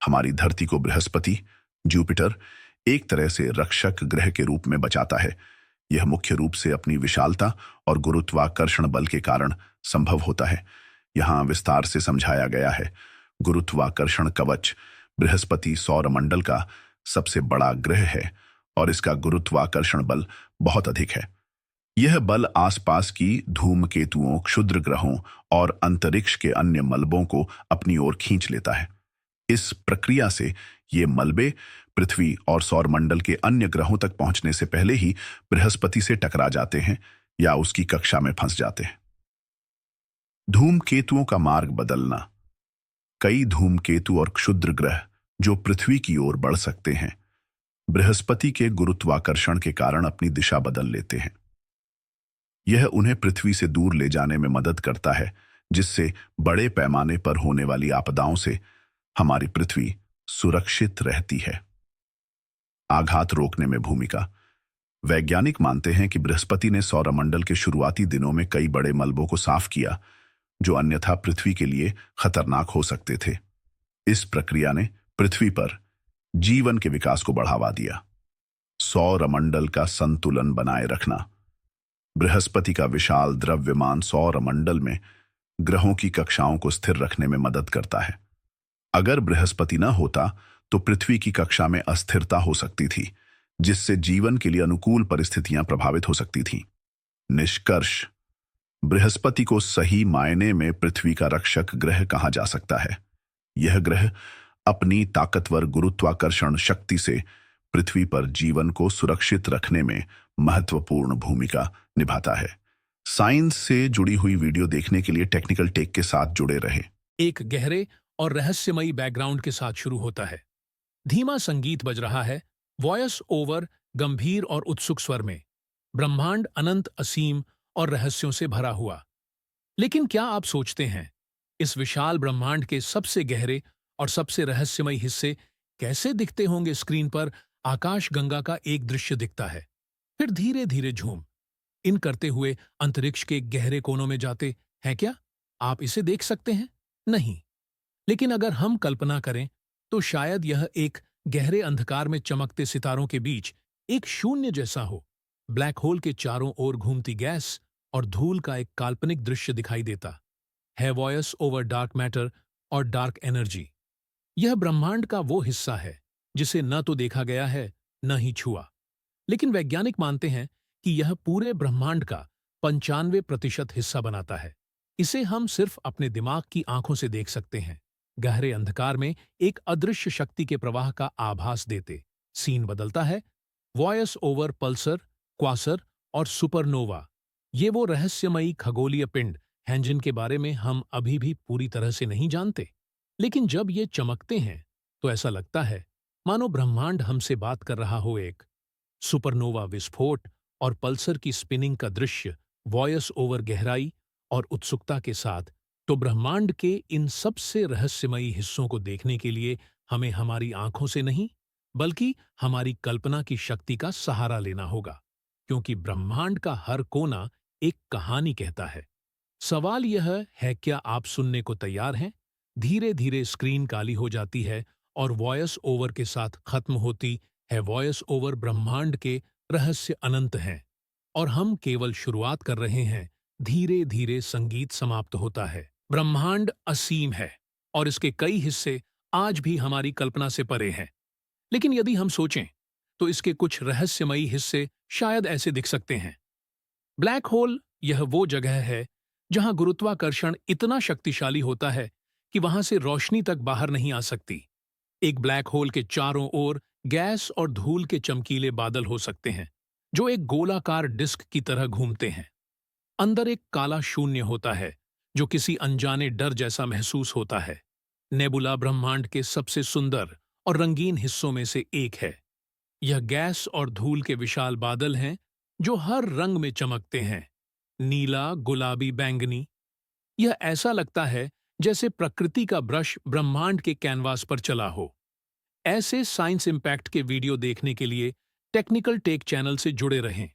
हमारी धरती को बृहस्पति, जुपिटर, एक तरह से रक्षक ग्रह के रूप में बचाता है। यह मुख्य रूप से अपनी विशालता और गुरुत्वाकर्षण बल के कारण संभव होता है। यहाँ विस्तार से समझाया गया है। गुरुत्वाकर्षण कवच बृहस्पति सौरमंडल का सबसे बड़ा ग्रह है और इसका गुरुत्वाकर्षण बल बहुत अधिक है। यह बल आसपास की धूमकेतुओं, क्षुद्र ग्रहों और अंतरिक्ष के अन्य मलबों को अपनी ओर खींच लेता है। इस प्रक्रिया से ये मलबे पृथ्वी और सौरमंडल के अन्य ग्रहों तक पहुंचने से पहले ही बृहस्पति से टकरा जाते हैं या उसकी कक्षा में फंस जाते हैं। धूमकेतुओं का मार्ग बदलना। कई धूमकेतु और क्षुद्र ग्रह जो पृथ्वी की ओर बढ़ सकते हैं, बृहस्पति के गुरुत्वाकर्षण के कारण अपनी दिशा बदल लेते हैं। यह उन्हें पृथ्वी से दूर ले जाने में मदद करता है, जिससे बड़े पैमाने पर होने वाली आपदाओं से हमारी पृथ्वी सुरक्षित रहती है। आघात रोकने में भूमिका। वैज्ञानिक मानते हैं कि बृहस्पति ने सौरमंडल के शुरुआती दिनों में कई बड़े मलबों को साफ किया, जो अन्यथा पृथ्वी के लिए खतरनाक हो सकते थे। इस प्रक्रिया ने पृथ्वी पर जीवन के विकास को बढ़ावा दिया। सौरमंडल का संतुलन बनाए रखना। बृहस्पति का विशाल द्रव्यमान सौरमंडल में ग्रहों की कक्षाओं को स्थिर रखने में मदद करता है। अगर बृहस्पति न होता तो पृथ्वी की कक्षा में अस्थिरता हो सकती थी, जिससे जीवन के लिए अनुकूल परिस्थितियां प्रभावित हो सकती थीं। निष्कर्ष। बृहस्पति को सही मायने में पृथ्वी का रक्षक ग्रह कहा जा सकता है। यह ग्रह अपनी ताकतवर गुरुत्वाकर्षण शक्ति से पृथ्वी पर जीवन को सुरक्षित रखने में महत्वपूर्ण भूमिका निभाता है। साइंस से जुड़ी हुई वीडियो देखने के लिए टेक्निकल टेक के साथ जुड़े रहें। एक गहरे और रहस्यमयी बैकग्राउंड के साथ शुरू होता है। धीमा संगीत बज रहा है, वॉयस ओवर गंभीर और उत्सुक स्वर में। ब्रह्मांड अनंत, असीम और रहस्यों से भरा हुआ। लेकिन क्या आप सोचते हैं, इस विशाल ब्रह्मांड के सबसे गहरे और सबसे रहस्यमयी हिस्से कैसे दिखते होंगे? स्क्रीन पर आकाश गंगा का एक दृश्य दिखता है, फिर धीरे धीरे झूम इन करते हुए अंतरिक्ष के गहरे कोनों में जाते हैं। क्या आप इसे देख सकते हैं? नहीं। लेकिन अगर हम कल्पना करें तो शायद यह एक गहरे अंधकार में चमकते सितारों के बीच एक शून्य जैसा हो। ब्लैक होल के चारों ओर घूमती गैस और धूल का एक काल्पनिक दृश्य दिखाई देता है। वॉयस ओवर डार्क मैटर और डार्क एनर्जी। यह ब्रह्मांड का वो हिस्सा है जिसे न तो देखा गया है, न ही छुआ। लेकिन वैज्ञानिक मानते हैं कि यह पूरे ब्रह्मांड का 95% हिस्सा बनाता है। इसे हम सिर्फ अपने दिमाग की आंखों से देख सकते हैं। गहरे अंधकार में एक अदृश्य शक्ति के प्रवाह का आभास देते सीन बदलता है। वॉयस ओवर पल्सर, क्वासर और सुपरनोवा। ये वो रहस्यमयी खगोलीय पिंड हैं जिनके बारे में हम अभी भी पूरी तरह से नहीं जानते। लेकिन जब ये चमकते हैं तो ऐसा लगता है मानो ब्रह्मांड हमसे बात कर रहा हो। एक सुपरनोवा विस्फोट और पल्सर की स्पिनिंग का दृश्य, वॉयस ओवर गहराई और उत्सुकता के साथ। तो ब्रह्मांड के इन सबसे रहस्यमयी हिस्सों को देखने के लिए हमें हमारी आंखों से नहीं, बल्कि हमारी कल्पना की शक्ति का सहारा लेना होगा, क्योंकि ब्रह्मांड का हर कोना एक कहानी कहता है। सवाल यह है, क्या आप सुनने को तैयार हैं? धीरे धीरे स्क्रीन काली हो जाती है और वॉयस ओवर के साथ खत्म होती है। वॉयस ओवर ब्रह्मांड के रहस्य अनंत हैं और हम केवल शुरुआत कर रहे हैं। धीरे धीरे संगीत समाप्त होता है। ब्रह्मांड असीम है और इसके कई हिस्से आज भी हमारी कल्पना से परे हैं। लेकिन यदि हम सोचें तो इसके कुछ रहस्यमयी हिस्से शायद ऐसे दिख सकते हैं। ब्लैक होल यह वो जगह है जहां गुरुत्वाकर्षण इतना शक्तिशाली होता है कि वहां से रोशनी तक बाहर नहीं आ सकती। एक ब्लैक होल के चारों ओर गैस और धूल के चमकीले बादल हो सकते हैं, जो एक गोलाकार डिस्क की तरह घूमते हैं। अंदर एक काला शून्य होता है जो किसी अनजाने डर जैसा महसूस होता है। नेबुला ब्रह्मांड के सबसे सुंदर और रंगीन हिस्सों में से एक है। यह गैस और धूल के विशाल बादल हैं जो हर रंग में चमकते हैं, नीला, गुलाबी, बैंगनी। यह ऐसा लगता है जैसे प्रकृति का ब्रश ब्रह्मांड के कैनवास पर चला हो। ऐसे साइंस इम्पैक्ट के वीडियो देखने के लिए टेक्निकल टेक चैनल से जुड़े रहें।